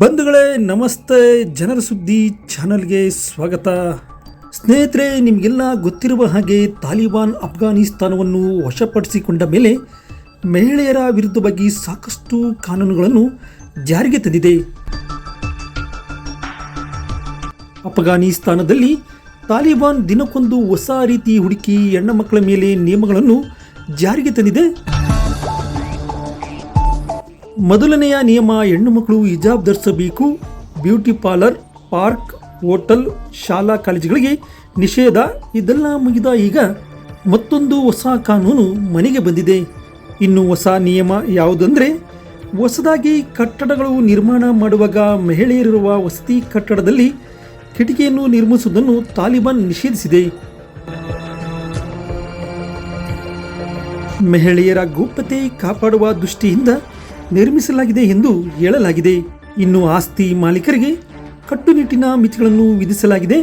ಬಂಧುಗಳೇ ನಮಸ್ತೆ. ಜನರ ಸುದ್ದಿ ಚಾನಲ್ಗೆ ಸ್ವಾಗತ. ಸ್ನೇಹಿತರೆ, ನಿಮಗೆಲ್ಲ ಗೊತ್ತಿರುವ ಹಾಗೆ ತಾಲಿಬಾನ್ ಅಫ್ಘಾನಿಸ್ತಾನವನ್ನು ವಶಪಡಿಸಿಕೊಂಡ ಮೇಲೆ ಮಹಿಳೆಯರ ವಿರುದ್ಧವಾಗಿ ಸಾಕಷ್ಟು ಕಾನೂನುಗಳನ್ನು ಜಾರಿಗೆ ತಂದಿದೆ. ಅಫ್ಘಾನಿಸ್ತಾನದಲ್ಲಿ ತಾಲಿಬಾನ್ ದಿನಕ್ಕೊಂದು ಹೊಸ ರೀತಿ ಹುಡುಕಿ ಹೆಣ್ಣು ಮಕ್ಕಳ ಮೇಲೆ ನಿಯಮಗಳನ್ನು ಜಾರಿಗೆ ತಂದಿದೆ. ಮೊದಲನೆಯ ನಿಯಮ, ಹೆಣ್ಣು ಮಕ್ಕಳು ಹಿಜಾಬ್ ಧರಿಸಬೇಕು. ಬ್ಯೂಟಿ ಪಾರ್ಲರ್, ಪಾರ್ಕ್, ಹೋಟೆಲ್, ಶಾಲಾ ಕಾಲೇಜುಗಳಿಗೆ ನಿಷೇಧ. ಇದೆಲ್ಲ ಮುಗಿದ ಈಗ ಮತ್ತೊಂದು ಹೊಸ ಕಾನೂನು ಮನೆಗೆ ಬಂದಿದೆ. ಇನ್ನು ಹೊಸ ನಿಯಮ ಯಾವುದಂದರೆ, ಹೊಸದಾಗಿ ಕಟ್ಟಡಗಳು ನಿರ್ಮಾಣ ಮಾಡುವಾಗ ಮಹಿಳೆಯರಿರುವ ವಸತಿ ಕಟ್ಟಡದಲ್ಲಿ ಕಿಟಕಿಯನ್ನು ನಿರ್ಮಿಸುವುದನ್ನು ತಾಲಿಬಾನ್ ನಿಷೇಧಿಸಿದೆ. ಮಹಿಳೆಯರ ಗೌಪ್ಯತೆ ಕಾಪಾಡುವ ದೃಷ್ಟಿಯಿಂದ ನಿರ್ಮಿಸಲಾಗಿದೆ ಎಂದು ಹೇಳಲಾಗಿದೆ. ಇನ್ನು ಆಸ್ತಿ ಮಾಲೀಕರಿಗೆ ಕಟ್ಟುನಿಟ್ಟಿನ ಮಿತಿಗಳನ್ನು ವಿಧಿಸಲಾಗಿದೆ.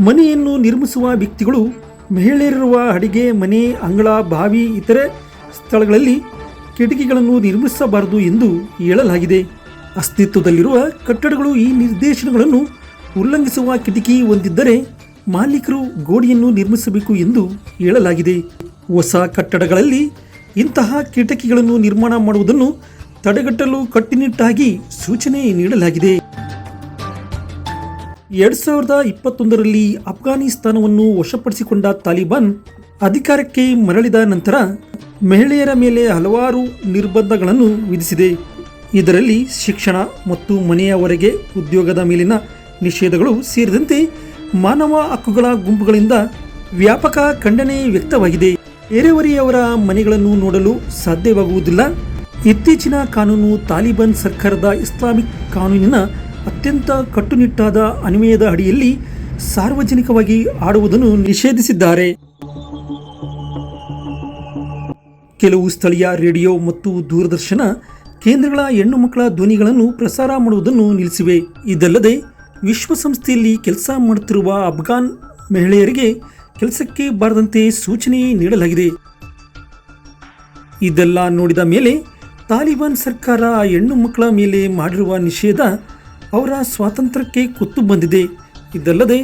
ಮನೆಯನ್ನು ನಿರ್ಮಿಸುವ ವ್ಯಕ್ತಿಗಳು ಮಹಿಳೆಯರಿರುವ ಅಡಿಗೆ ಮನೆ, ಅಂಗಳ, ಬಾವಿ, ಇತರೆ ಸ್ಥಳಗಳಲ್ಲಿ ಕಿಟಕಿಗಳನ್ನು ನಿರ್ಮಿಸಬಾರದು ಎಂದು ಹೇಳಲಾಗಿದೆ. ಅಸ್ತಿತ್ವದಲ್ಲಿರುವ ಕಟ್ಟಡಗಳು ಈ ನಿರ್ದೇಶನಗಳನ್ನು ಉಲ್ಲಂಘಿಸುವ ಕಿಟಕಿ ಹೊಂದಿದ್ದರೆ ಮಾಲೀಕರು ಗೋಡೆಯನ್ನು ನಿರ್ಮಿಸಬೇಕು ಎಂದು ಹೇಳಲಾಗಿದೆ. ಹೊಸ ಕಟ್ಟಡಗಳಲ್ಲಿ ಇಂತಹ ಕಿಟಕಿಗಳನ್ನು ನಿರ್ಮಾಣ ಮಾಡುವುದನ್ನು ತಡೆಗಟ್ಟಲು ಕಟ್ಟುನಿಟ್ಟಾಗಿ ಸೂಚನೆ ನೀಡಲಾಗಿದೆ. 2021ರಲ್ಲಿ ಅಫ್ಘಾನಿಸ್ತಾನವನ್ನು ವಶಪಡಿಸಿಕೊಂಡ ತಾಲಿಬಾನ್ ಅಧಿಕಾರಕ್ಕೆ ಮರಳಿದ ನಂತರ ಮಹಿಳೆಯರ ಮೇಲೆ ಹಲವಾರು ನಿರ್ಬಂಧಗಳನ್ನು ವಿಧಿಸಿದೆ. ಇದರಲ್ಲಿ ಶಿಕ್ಷಣ ಮತ್ತು ಮನೆಯ ಹೊರಗೆ ಉದ್ಯೋಗದ ಮೇಲಿನ ನಿಷೇಧಗಳು ಸೇರಿದಂತೆ ಮಾನವ ಹಕ್ಕುಗಳ ಗುಂಪುಗಳಿಂದ ವ್ಯಾಪಕ ಖಂಡನೆ ವ್ಯಕ್ತವಾಗಿದೆ. ನೆರೆಹೊರೆಯವರ ಮನೆಗಳನ್ನು ನೋಡಲು ಸಾಧ್ಯವಾಗುವುದಿಲ್ಲ. ಇತ್ತೀಚಿನ ಕಾನೂನು ತಾಲಿಬಾನ್ ಸರ್ಕಾರದ ಇಸ್ಲಾಮಿಕ್ ಕಾನೂನಿನ ಅತ್ಯಂತ ಕಟ್ಟುನಿಟ್ಟಾದ ಅನ್ವಯದ ಅಡಿಯಲ್ಲಿ ಸಾರ್ವಜನಿಕವಾಗಿ ಆಡುವುದನ್ನು ನಿಷೇಧಿಸಿದ್ದಾರೆ. ಕೆಲವು ಸ್ಥಳೀಯ ರೇಡಿಯೋ ಮತ್ತು ದೂರದರ್ಶನ ಕೇಂದ್ರಗಳ ಹೆಣ್ಣು ಮಕ್ಕಳ ಧ್ವನಿಗಳನ್ನು ಪ್ರಸಾರ ಮಾಡುವುದನ್ನು ನಿಲ್ಲಿಸಿವೆ. ಇದಲ್ಲದೆ ವಿಶ್ವಸಂಸ್ಥೆಯಲ್ಲಿ ಕೆಲಸ ಮಾಡುತ್ತಿರುವ ಅಫ್ಘಾನ್ ಮಹಿಳೆಯರಿಗೆ ಕೆಲಸಕ್ಕೆ ಬಾರದಂತೆ ಸೂಚನೆ ನೀಡಲಾಗಿದೆ. ಇದೆಲ್ಲ ನೋಡಿದ ಮೇಲೆ ತಾಲಿಬಾನ್ ಸರ್ಕಾರ ಹೆಣ್ಣು ಮಕ್ಕಳ ಮೇಲೆ ಮಾಡಿರುವ ನಿಷೇಧ ಅವರ ಸ್ವಾತಂತ್ರ್ಯಕ್ಕೆ ಕುತ್ತು ಬಂದಿದೆ. ಇದಲ್ಲದೆ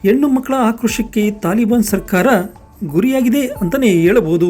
ಹೆಣ್ಣು ಮಕ್ಕಳ ಆಕ್ರೋಶಕ್ಕೆ ತಾಲಿಬಾನ್ ಸರ್ಕಾರ ಗುರಿಯಾಗಿದೆ ಅಂತಲೇ ಹೇಳಬಹುದು.